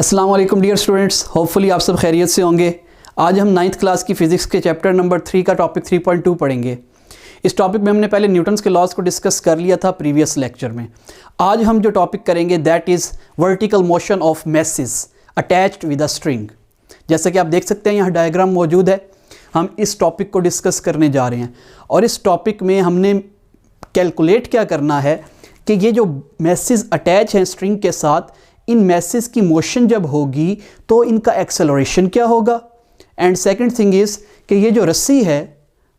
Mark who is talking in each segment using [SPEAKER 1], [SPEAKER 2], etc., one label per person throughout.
[SPEAKER 1] अस्सलाम वालेकुम dear students, hopefully आप सब खैरियत से होंगे। आज हम 9th क्लास की फ़िज़िक्स के चैप्टर नंबर 3 का टॉपिक 3.2 पढ़ेंगे। इस टॉपिक में हमने पहले न्यूटन्स के लॉज को डिस्कस कर लिया था प्रीवियस लेक्चर में। आज हम जो टॉपिक करेंगे that is vertical motion of message attached with a string. जैसे कि आप देख सकते हैं यहाँ डायग्राम मौजूद है। हम इस टॉपिक को डिस्कस करने जा रहे हैं और इस टॉपिक में हमने कैलकुलेट क्या करना है कि ये जो मैसेज अटैच हैं स्ट्रिंग के साथ, इन मैसेज की मोशन जब होगी तो इनका एक्सेलरेशन क्या होगा। एंड सेकंड थिंग इज़ कि ये जो रस्सी है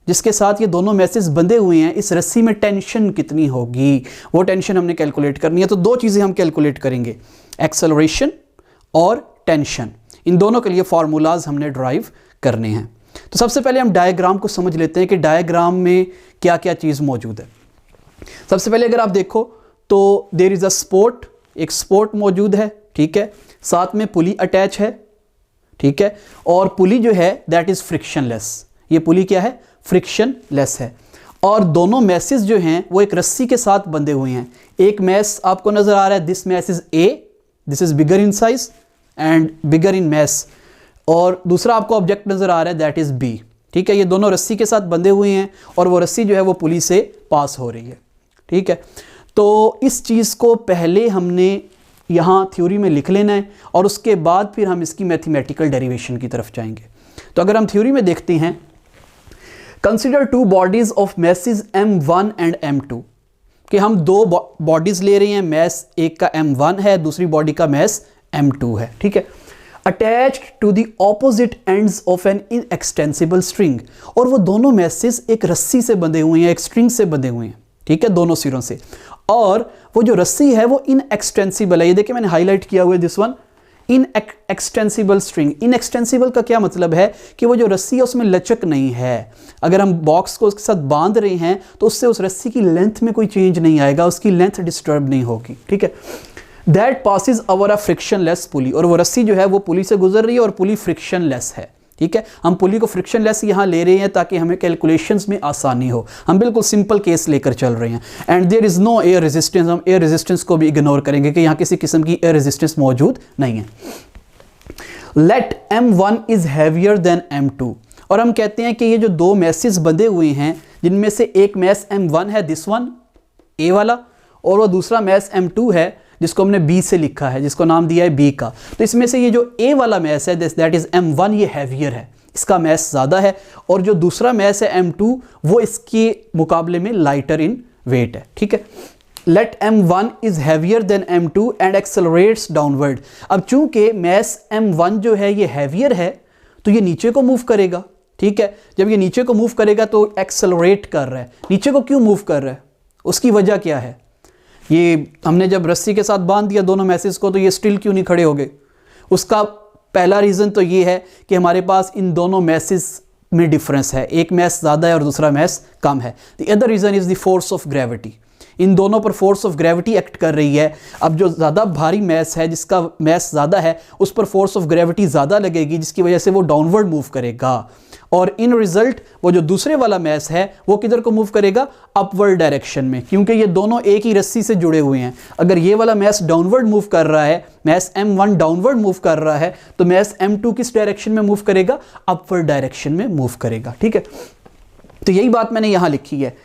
[SPEAKER 1] जिसके साथ ये दोनों मैसेज बंधे हुए हैं, इस रस्सी में टेंशन कितनी होगी, वो टेंशन हमने कैलकुलेट करनी है। तो दो चीज़ें हम कैलकुलेट करेंगे, एक्सेलरेशन और टेंशन। इन दोनों के लिए फार्मूलाज हमने ड्राइव करने हैं। तो सबसे पहले हम डायग्राम को समझ लेते हैं कि डायग्राम में क्या क्या चीज़ मौजूद है। सबसे पहले अगर आप देखो तो देयर इज़ अ स्पोर्ट, एक स्पोर्ट मौजूद है, ठीक है। साथ में पुली अटैच है, ठीक है। और पुली जो है दैट इज़ फ्रिक्शनलेस। ये पुली क्या है, फ्रिक्शनलेस है। और दोनों मैसेज जो हैं वो एक रस्सी के साथ बंधे हुए हैं। एक मैस आपको नज़र आ रहा है, this mass is a, this is bigger in size and bigger in mass. और दूसरा आपको ऑब्जेक्ट नज़र आ रहा है दैट इज़ बी, ठीक है। ये दोनों रस्सी के साथ बंधे हुए हैं और वो रस्सी जो है वो पुली से पास हो रही है, ठीक है। तो इस चीज़ को पहले हमने यहाँ थ्योरी में लिख लेना है और उसके बाद फिर हम इसकी मैथमेटिकल डेरिवेशन की तरफ जाएंगे। तो अगर हम थ्योरी में देखते हैं, consider two bodies of message M1 and M2, कि हम दो बॉडीज ले रहे हैं, मैस एक का M1 है, दूसरी बॉडी का मैस M2 है, ठीक है। Attached to the opposite ends of an inextensible string, और वो दोनों मैसेज एक रस्सी से बंधे हुए हैं, एक स्ट्रिंग से बंधे हुए हैं, ठीक है, दोनों सिरों से। और वो जो रस्सी है वो इनएक्सटेंसिबल है। ये देखिए मैंने हाईलाइट किया हुआ है this one, in extensible string. Inextensible का क्या मतलब है कि वो जो रस्सी है उसमें लचक नहीं है। अगर हम बॉक्स को उसके साथ बांध रहे हैं तो उससे उस रस्सी की लेंथ में कोई चेंज नहीं आएगा, उसकी लेंथ डिस्टर्ब नहीं होगी, ठीक है। That passes over a frictionless pulley, और वो रस्सी जो है वो पुली से गुजर रही है और पुली फ्रिक्शनलेस है, ठीक है। हम पुली को फ्रिक्शनलेस यहाँ ले रहे हैं ताकि हमें कैलकुलेशंस में आसानी हो। हम बिल्कुल सिंपल केस लेकर चल रहे हैं। And there is no air resistance, हम एयर रेजिस्टेंस को भी इग्नोर करेंगे कि यहाँ किसी किस्म की एयर रेजिस्टेंस मौजूद नहीं है। Let M1 is heavier than M2, और हम कहते हैं कि ये जो दो मैसेज बंधे हुए हैं जिनमें से एक मैस M1 है, दिस वन ए वाला, और वो दूसरा मैस M2 है जिसको हमने B से लिखा है, जिसको नाम दिया है B का। तो इसमें से ये जो A वाला मैस है दैट इज M1, ये हैवियर है, इसका मैस ज़्यादा है। और जो दूसरा मैस है M2 वो इसके मुकाबले में लाइटर इन वेट है, ठीक है। Let M1 is heavier than M2 and accelerates downward. अब चूंकि मैस M1 जो है ये हैवियर है तो ये नीचे को मूव करेगा, ठीक है। जब ये नीचे को मूव करेगा तो एक्सेलरेट कर रहा है। नीचे को क्यों मूव कर रहा है, उसकी वजह क्या है? ये हमने जब रस्सी के साथ बांध दिया दोनों मैसेज को तो ये स्टिल क्यों नहीं खड़े हो गए? उसका पहला रीज़न तो ये है कि हमारे पास इन दोनों मैसेज में डिफरेंस है, एक मैस ज़्यादा है और दूसरा मैस कम है। The other reason is the force of gravity. इन दोनों पर फोर्स ऑफ ग्रेविटी एक्ट कर रही है। अब जो ज़्यादा भारी मैस है, जिसका मैस ज़्यादा है, उस पर फोर्स ऑफ ग्रेविटी ज़्यादा लगेगी, जिसकी वजह से वो डाउनवर्ड मूव करेगा। और इन रिजल्ट वो जो दूसरे वाला मैस है वो किधर को मूव करेगा, अपवर्ड डायरेक्शन में, क्योंकि ये दोनों एक ही रस्सी से जुड़े हुए हैं। अगर ये वाला मैस डाउनवर्ड मूव कर रहा है, मैस M1 डाउनवर्ड मूव कर रहा है, तो मैस M2 किस डायरेक्शन में मूव करेगा, अपवर्ड डायरेक्शन में मूव करेगा, ठीक है। तो यही बात मैंने यहाँ लिखी है,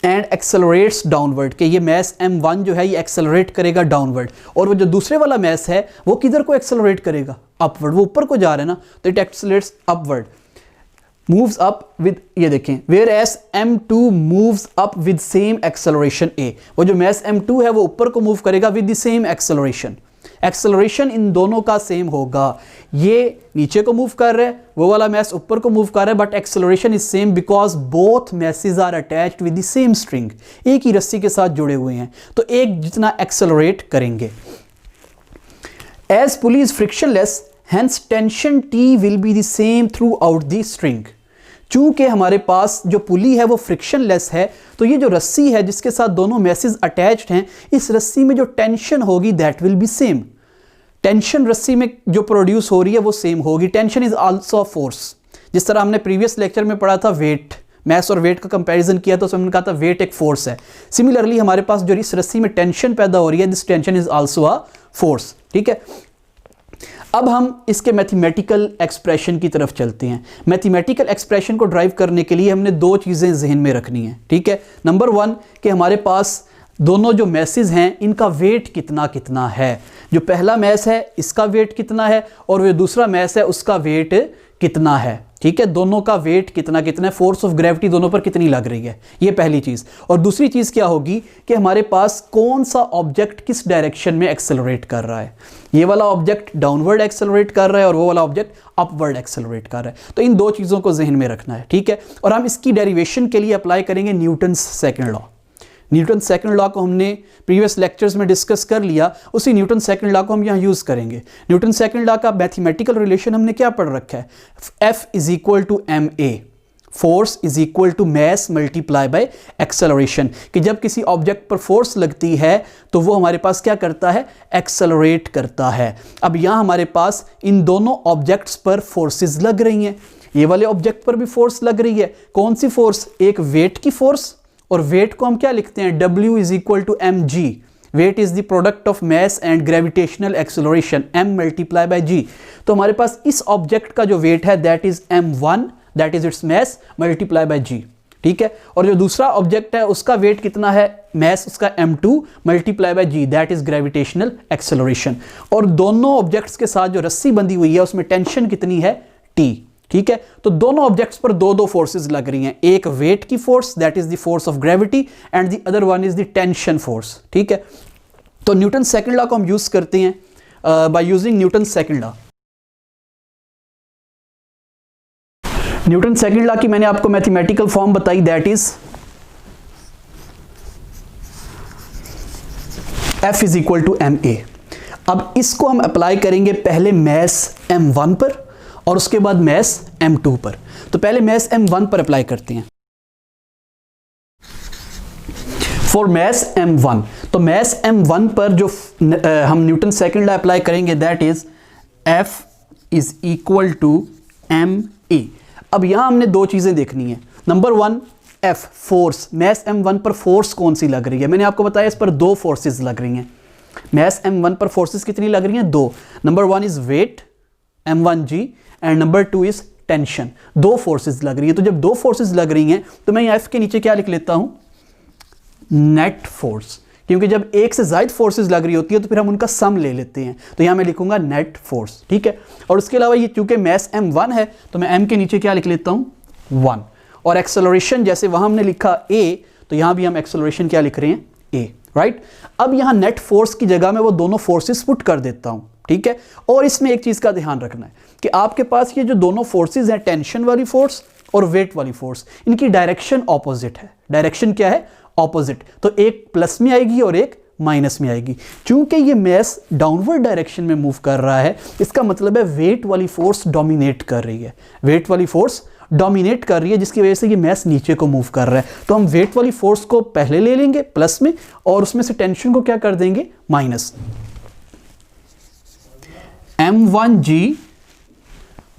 [SPEAKER 1] एंड एक्सेलरेट्स डाउनवर्ड, कि ये मैस M1 जो है ये एक्सेलरेट करेगा डाउनवर्ड। और वो जो दूसरे वाला मैस है वो किधर को एक्सेलरेट करेगा, अपवर्ड, वो ऊपर को जा रहा है ना, तो it accelerates upward, moves up with, ये देखें, whereas M2 moves up with same acceleration A। वो जो मैस M2 है वो ऊपर को मूव करेगा with the same acceleration. Acceleration in दोनों का सेम होगा। ये नीचे को मूव कर रहा है, वो वाला मैस ऊपर को मूव कर रहा है, but acceleration is same because both masses are attached with the same string. एक ही रस्सी के साथ जुड़े हुए हैं तो एक जितना एक्सेलरेट करेंगे। As pulley is frictionless hence tension T will be the same throughout the string। चूंकि हमारे पास जो पुली है वो फ्रिक्शनलेस है तो ये जो रस्सी है जिसके साथ दोनों मैसेज अटैच्ड हैं, इस रस्सी में जो टेंशन होगी that will be same. Tension रस्सी में जो प्रोड्यूस हो रही है वो सेम होगी। Tension is also a force. जिस तरह हमने प्रीवियस लेक्चर में पढ़ा था वेट, मैस और वेट का कंपैरिजन किया तो हमने कहा था वेट एक फोर्स है। सिमिलरली हमारे पास जो इस रस्सी में टेंशन पैदा हो रही है, this tension is also a force, ठीक है। अब हम इसके मैथमेटिकल एक्सप्रेशन की तरफ चलते हैं। मैथमेटिकल एक्सप्रेशन को ड्राइव करने के लिए हमने दो चीज़ें जहन में रखनी है, ठीक है। नंबर वन कि हमारे पास दोनों जो मैसेज हैं इनका वेट कितना कितना है। जो पहला मैस है इसका वेट कितना है और जो दूसरा मैस है उसका वेट कितना है, ठीक है। दोनों का वेट कितना कितना है, फोर्स ऑफ ग्रेविटी दोनों पर कितनी लग रही है, ये पहली चीज़। और दूसरी चीज़ क्या होगी कि हमारे पास कौन सा ऑब्जेक्ट किस डायरेक्शन में एक्सेलरेट कर रहा है। ये वाला ऑब्जेक्ट डाउनवर्ड एक्सेलरेट कर रहा है और वो वाला ऑब्जेक्ट अपवर्ड एक्सेलरेट कर रहा है। तो इन दो चीज़ों को जहन में रखना है, ठीक है। और हम इसकी डेरिवेशन के लिए अप्लाई करेंगे Newton's second law. Newton second law को हमने प्रीवियस लेक्चर्स में डिस्कस कर लिया, उसी न्यूटन सेकंड लॉ को हम यहाँ यूज़ करेंगे। न्यूटन सेकंड लॉ का मैथमेटिकल रिलेशन हमने क्या पढ़ रखा है, F is equal to ma, force is equal to mass multiply by acceleration, कि जब किसी ऑब्जेक्ट पर फोर्स लगती है तो वो हमारे पास क्या करता है, एक्सेलरेट करता है। अब यहाँ हमारे पास इन दोनों ऑब्जेक्ट्स पर फोर्सेस लग रही हैं। ये वाले ऑब्जेक्ट पर भी फोर्स लग रही है। कौन सी फोर्स, एक वेट की फोर्स, और वेट को हम क्या लिखते हैं, W is equal to mg। Weight is the product of mass and gravitational acceleration, m multiply by g। तो हमारे पास इस ऑब्जेक्ट का जो वेट है that is m1, that is its mass multiply by g, ठीक है। और जो दूसरा ऑब्जेक्ट है उसका वेट कितना है, मैस उसका m2 multiply by g, that is gravitational acceleration. और दोनों ऑब्जेक्ट्स के साथ जो रस्सी बंधी हुई है उसमें टेंशन कितनी है, T, ठीक है। तो दोनों ऑब्जेक्ट्स पर दो दो फोर्सेस लग रही हैं, एक वेट की force that is the force of gravity and the other one is the tension force, ठीक है। तो न्यूटन सेकंड लॉ को हम यूज करते हैं by using Newton second law. Newton second law की मैंने आपको मैथमेटिकल फॉर्म बताई, that is F is equal to ma। अब इसको हम अप्लाई करेंगे पहले मैस m1 पर और उसके बाद मैस m2 पर। तो पहले मैस m1 पर अप्लाई करते हैं। फॉर मैस m1, तो मैस m1 पर जो हम न्यूटन सेकंड लॉ अप्लाई करेंगे that is F is equal to ma। अब यहां हमने दो चीजें देखनी है। Number one, F force, mass m1 पर फोर्स कौन सी लग रही है। मैंने आपको बताया इस पर दो फोर्सेस लग रही हैं। मैस m1 पर फोर्सेस कितनी लग रही हैं, दो। Number one is weight m1g and number two is tension. दो फोर्सेस लग रही है। तो जब दो फोर्सेस लग रही हैं तो मैं यहाँ F के नीचे क्या लिख लेता हूं, नेट फोर्स, क्योंकि जब एक से ज्यादा फोर्सेस लग रही होती है तो फिर हम उनका सम ले लेते हैं। तो यहाँ मैं लिखूंगा नेट फोर्स, ठीक है। और उसके अलावा ये चूंकि मैस m1 है तो मैं m के नीचे क्या लिख लेता हूं, 1। और एक्सेलरेशन जैसे वहां हमने लिखा a, तो यहां भी हम एक्सेलरेशन क्या लिख रहे हैं, a, राइट। अब यहां नेट फोर्स की जगह में वो दोनों फोर्सेस पुट कर देता हूं, ठीक है। और इसमें एक चीज का ध्यान रखना है कि आपके पास ये जो दोनों फोर्सेस हैं, टेंशन वाली फोर्स और वेट वाली फोर्स, इनकी डायरेक्शन ऑपोजिट है। डायरेक्शन क्या है, ऑपोजिट। तो एक प्लस में आएगी और एक माइनस में आएगी। चूंकि ये मैस डाउनवर्ड डायरेक्शन में मूव कर रहा है, इसका मतलब है वेट वाली फोर्स डोमिनेट कर रही है। वेट वाली फोर्स डोमिनेट कर रही है जिसकी वजह से ये मैस नीचे को मूव कर रहा है। तो हम वेट वाली फोर्स को पहले ले लेंगे प्लस में और उसमें से टेंशन को क्या कर देंगे, minus. m1g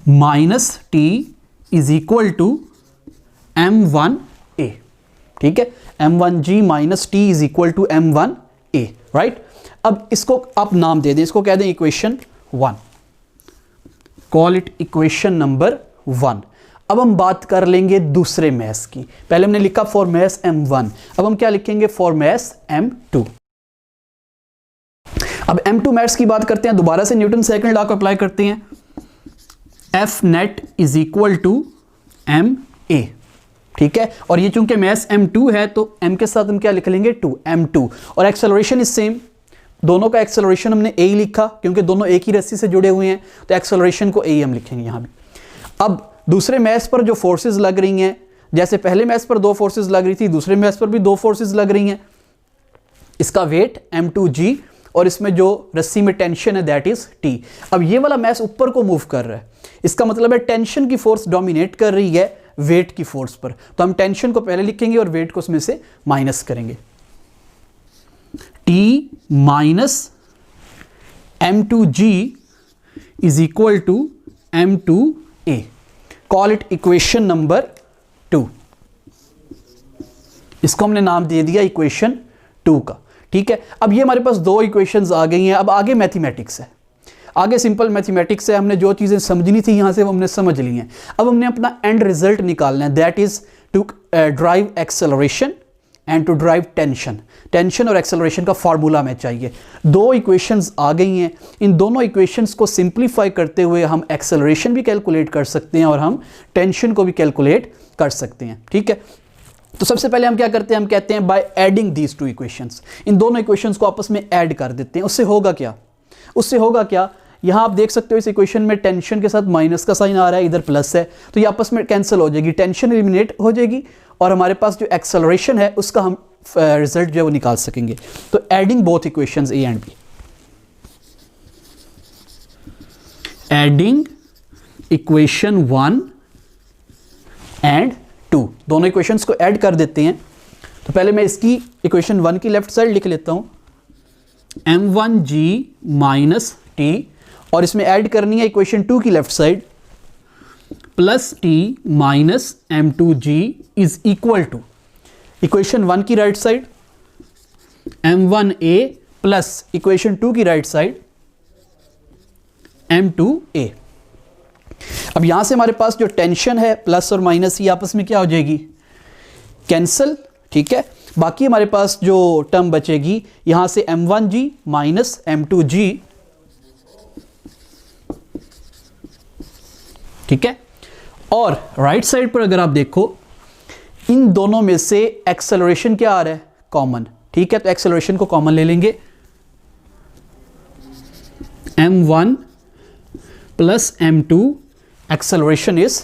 [SPEAKER 1] minus t is equal to m1a, ठीक है। m1g minus t is equal to m1a, right. अब इसको आप नाम दे दें, इसको कह दें equation 1, call it equation number 1। अब हम बात कर लेंगे दूसरे मैस की। पहले हमने लिखा फॉर मैस m1, अब हम क्या लिखेंगे, फॉर मैस m2। अब m2 मैथ्स की बात करते हैं, दोबारा से न्यूटन सेकंड लॉ को अप्लाई करते हैं। F net is equal to ma, ठीक है। और ये चूंकि मैस m2 है तो m के साथ हम क्या लिख लेंगे, 2, m2। और एक्सेलरेशन इज सेम, दोनों का एक्सेलरेशन हमने a लिखा क्योंकि दोनों एक ही रस्सी से जुड़े हुए हैं, तो एक्सेलरेशन को a हम लिखेंगे यहां भी। अब दूसरे मैस पर जो फोर्सेस लग रही हैं, जैसे पहले मैस पर दो फोर्सेस लग रही थी, दूसरे मैस पर भी दो फोर्सेस लग रही हैं। इसका वेट m2g और इसमें जो रस्सी में टेंशन है दैट इज T। अब ये वाला मैस ऊपर को मूव कर रहा है, इसका मतलब है टेंशन की फोर्स डोमिनेट कर रही है वेट की फोर्स पर। तो हम टेंशन को पहले लिखेंगे और वेट को उसमें से माइनस करेंगे। T minus m2g is equal to m2a, call it equation number 2। इसको हमने नाम दे दिया इक्वेशन 2 का, ठीक है। अब ये हमारे पास दो इक्वेशंस आ गई हैं। अब आगे मैथमेटिक्स है। आगे सिंपल मैथमेटिक्स है, हमने जो चीज़ें समझनी थी यहाँ से वो हमने समझ ली हैं। अब हमने अपना एंड रिजल्ट निकालना है, that is to drive acceleration and to drive tension. Tension और एक्सेलरेशन का फार्मूला हमें चाहिए। दो इक्वेशंस आ गई हैं, इन दोनों इक्वेशंस को सिंप्लीफाई करते हुए हम एक्सेलरेशन भी कैलकुलेट कर सकते हैं और हम टेंशन को भी कैलकुलेट कर सकते हैं। ठीक है, तो सबसे पहले हम क्या करते हैं, हम कहते हैं by adding these two equations, इन दोनों इक्वेशंस को आपस में ऐड कर देते हैं। उससे होगा क्या, यहाँ आप देख सकते हो इस इक्वेशन में टेंशन के साथ माइनस का साइन आ रहा है, इधर प्लस है, तो ये आपस में कैंसिल हो जाएगी, टेंशन एलिमिनेट हो जाएगी और हमारे पास जो एक्सेलरेशन है उसका हम रिजल्ट जो है वो निकाल सकेंगे। तो adding both equations A and B, adding equation 1 and 2, दोनों इक्वेशंस को ऐड कर देते हैं। तो पहले मैं इसकी इक्वेशन 1 की लेफ्ट साइड लिख लेता हूं, m1g माइनस टी, और इसमें ऐड करनी है इक्वेशन 2 की left side, plus T minus m2g is equal to equation 1 की right side m1a plus equation 2 की राइट साइड m2a। अब यहां से हमारे पास जो टेंशन है प्लस और माइनस, ये आपस में क्या हो जाएगी, कैंसिल। ठीक है, बाकी हमारे पास जो टर्म बचेगी यहां से m1g माइनस m2g। ठीक है, और राइट साइड पर अगर आप देखो इन दोनों में से एक्सेलरेशन क्या आ रहा है, कॉमन। ठीक है, तो एक्सेलरेशन को कॉमन ले लेंगे, m1 plus m2 acceleration is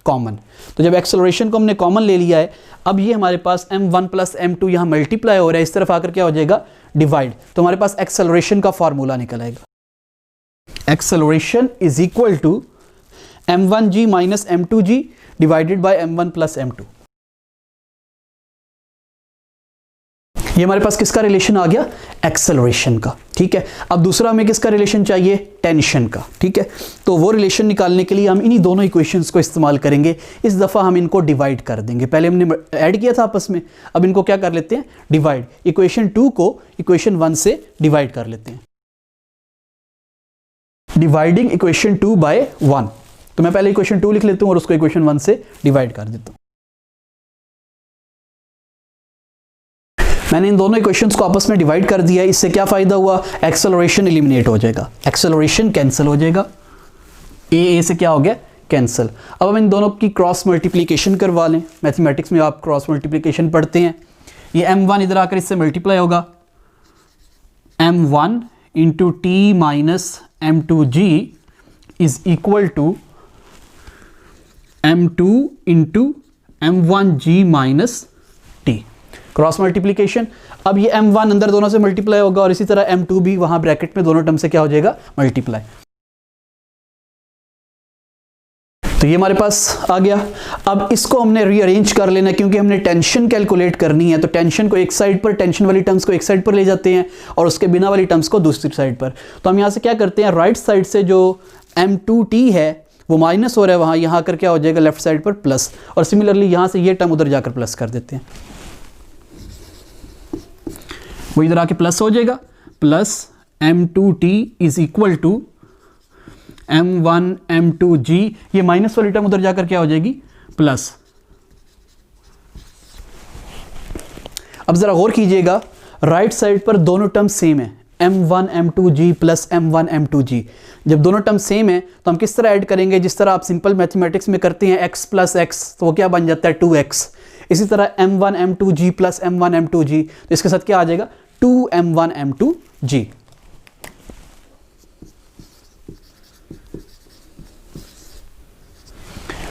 [SPEAKER 1] common. तो जब एक्सेलरेशन को हमने कॉमन ले लिया है, अब ये हमारे पास m1 प्लस m2 यहां मल्टीप्लाई हो रहा है, इस तरफ आकर क्या हो जाएगा, डिवाइड। तो हमारे पास एक्सेलरेशन का फॉर्मूला निकल आएगा, acceleration is equal to m1g minus m2g divided by m1 plus m2। ये हमारे पास किसका रिलेशन आ गया, एक्सेलरेशन का। ठीक है, अब दूसरा हमें किसका रिलेशन चाहिए, टेंशन का। ठीक है, तो वो रिलेशन निकालने के लिए हम इन्हीं दोनों इक्वेशंस को इस्तेमाल करेंगे। इस दफ़ा हम इनको डिवाइड कर देंगे, पहले हमने ऐड किया था आपस में, अब इनको क्या कर लेते हैं, डिवाइड। इक्वेशन 2 को इक्वेशन 1 से डिवाइड कर लेते हैं, डिवाइडिंग इक्वेशन 2 बाय 1। तो मैं पहले इक्वेशन 2 लिख लेता हूं और उसको इक्वेशन 1 से डिवाइड कर देता हूं। मैंने इन दोनों इक्वेशंस को आपस में डिवाइड कर दिया, इससे क्या फायदा हुआ, एक्सेलरेशन एलिमिनेट हो जाएगा, एक्सेलरेशन कैंसिल हो जाएगा, ए से क्या हो गया, कैंसिल। अब हम इन दोनों की क्रॉस मल्टीप्लिकेशन करवा लें, मैथमेटिक्स में आप क्रॉस मल्टीप्लिकेशन पढ़ते हैं। ये m1 इधर आकर इससे मल्टीप्लाई होगा, m1 into T minus m2g is equal to m2 into m1g minus T, cross multiplication. अब ये m1 अंदर दोनों से मल्टीप्लाई होगा और इसी तरह m2 भी वहां ब्रैकेट में दोनों टर्म से क्या हो जाएगा, मल्टीप्लाई। तो ये हमारे पास आ गया। अब इसको हमने रीअरेंज कर लेना, क्योंकि हमने टेंशन कैलकुलेट करनी है, तो टेंशन को एक साइड पर, टेंशन वाली टर्म्स को एक साइड पर ले जाते हैं और उसके बिना वाली टर्म्स को दूसरी साइड पर। तो हम यहाँ से क्या करते हैं, राइट साइड से जो m2t है वो माइनस हो रहा है वहाँ, यहाँ आकर क्या हो जाएगा, लेफ्ट साइड पर प्लस, और सिमिलरली यहाँ से ये टर्म उधर जाकर प्लस कर देते हैं, वो इधर आके प्लस हो जाएगा, plus m2t is equal to m1 m2g, ये माइनस वाली टर्म उधर जाकर क्या हो जाएगी, प्लस। अब जरा गौर कीजिएगा, राइट साइड पर दोनों टर्म सेम है, m1 m2g plus m1 m2g। जब दोनों टर्म सेम है तो हम किस तरह ऐड करेंगे, जिस तरह आप सिंपल मैथमेटिक्स में करते हैं x प्लस x, तो वो क्या बन जाता है, 2x। इसी तरह m1 m2g plus m1 m2g, तो इसके साथ क्या आ जाएगा, 2m1 m2g।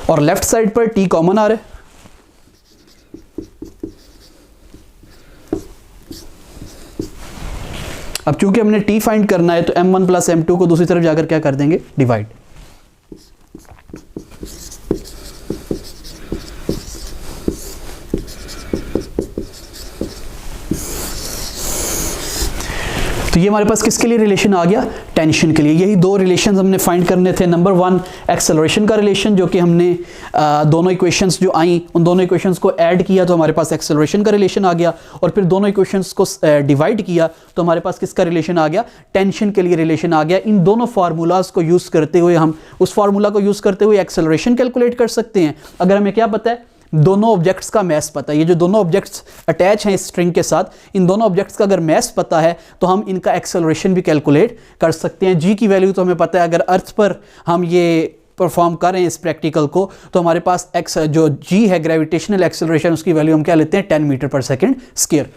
[SPEAKER 1] और लेफ्ट साइड पर t कॉमन आ रहा है, अब चूंकि हमने t फाइंड करना है तो m1 प्लस m2 को दूसरी तरफ जाकर क्या कर देंगे, डिवाइड। तो तो ये हमारे पास किसके लिए रिलेशन आ गया, टेंशन के लिए। यही दो रिलेशन हमने फाइंड करने थे। नंबर वन एक्सेलरेशन का रिलेशन, जो कि हमने दोनों इक्वेशंस जो आई उन दोनों इक्वेशंस को ऐड किया तो हमारे पास एक्सेलरेशन का रिलेशन आ गया, और फिर दोनों इक्वेशंस को डिवाइड किया तो हमारे पास किसका रिलेशन आ गया, टेंशन के लिए रिलेशन आ गया। इन दोनों फार्मूलाज को यूज़ करते हुए हम उस फार्मूला को यूज़ करते हुए एक्सेलरेशन कैलकुलेट कर सकते हैं। अगर हमें क्या पता है, दोनों ऑब्जेक्ट्स का मैस पता है, ये जो दोनों ऑब्जेक्ट्स अटैच हैं इस स्ट्रिंग के साथ, इन दोनों ऑब्जेक्ट्स का अगर मैस पता है तो हम इनका एक्सेलरेशन भी कैलकुलेट कर सकते हैं। जी की वैल्यू तो हमें पता है, अगर अर्थ पर हम ये परफॉर्म कर रहे हैं इस प्रैक्टिकल को तो हमारे पास एक्स जो जी है ग्रेविटेशनल एक्सेलरेशन, उसकी वैल्यू हम क्या लेते हैं 10 मीटर पर सेकेंड स्क्वायर।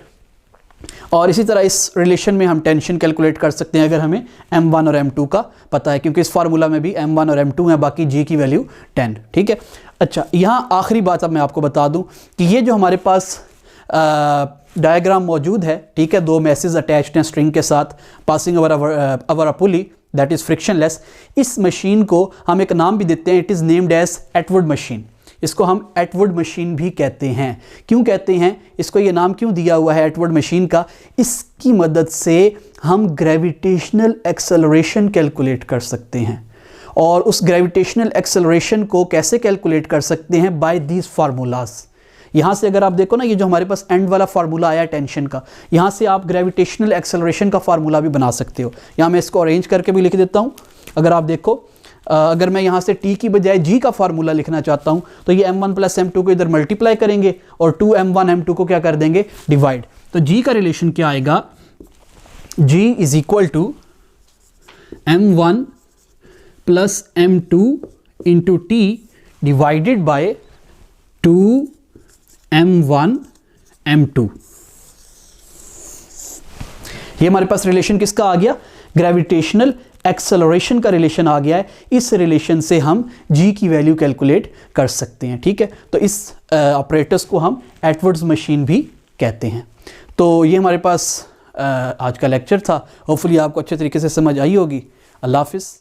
[SPEAKER 1] और इसी तरह इस रिलेशन में हम टेंशन कैलकुलेट कर सकते हैं अगर हमें m1 और m2 का पता है, क्योंकि इस फार्मूला में भी m1 और m2 है, बाकी g की वैल्यू 10। ठीक है, अच्छा यहाँ आखिरी बात अब मैं आपको बता दूं कि ये जो हमारे पास डायग्राम मौजूद है, ठीक है, दो मैसेज अटैच्ड हैं स्ट्रिंग के साथ, passing over a pulley that is frictionless. इस मशीन को हम एक नाम भी देते हैं, it is named as Atwood machine. इसको हम एटवुड मशीन भी कहते हैं। क्यों कहते हैं, इसको ये नाम क्यों दिया हुआ है एटवुड मशीन का, इसकी मदद से हम ग्रेविटेशनल एक्सेलरेशन कैलकुलेट कर सकते हैं। और उस ग्रेविटेशनल एक्सेलरेशन को कैसे कैलकुलेट कर सकते हैं, बाय दीज फार्मूलाज। यहाँ से अगर आप देखो ना, ये जो हमारे पास एंड वाला फार्मूला आया टेंशन का, यहाँ से आप ग्रेविटेशनल एक्सेलरेशन का फार्मूला भी बना सकते हो। यहाँ मैं इसको अरेंज करके भी लिख देता हूँ। अगर आप देखो, अगर मैं यहाँ से t की बजाय g का फार्मूला लिखना चाहता हूँ तो ये m1 प्लस m2 को इधर मल्टीप्लाई करेंगे और 2m1 m2 को क्या कर देंगे, डिवाइड। तो g का रिलेशन क्या आएगा, g is equal to m1 plus m2 into t divided by 2m1 m2। ये हमारे पास रिलेशन किसका आ गया, ग्रेविटेशनल एक्सेलरेशन का रिलेशन आ गया है। इस रिलेशन से हम g की वैल्यू कैलकुलेट कर सकते हैं। ठीक है, तो इस ऑपरेटर्स को हम एटवुड्स मशीन भी कहते हैं। तो ये हमारे पास आज का लेक्चर था। होपफुली आपको अच्छे तरीके से समझ आई होगी। अल्लाह हाफिज़।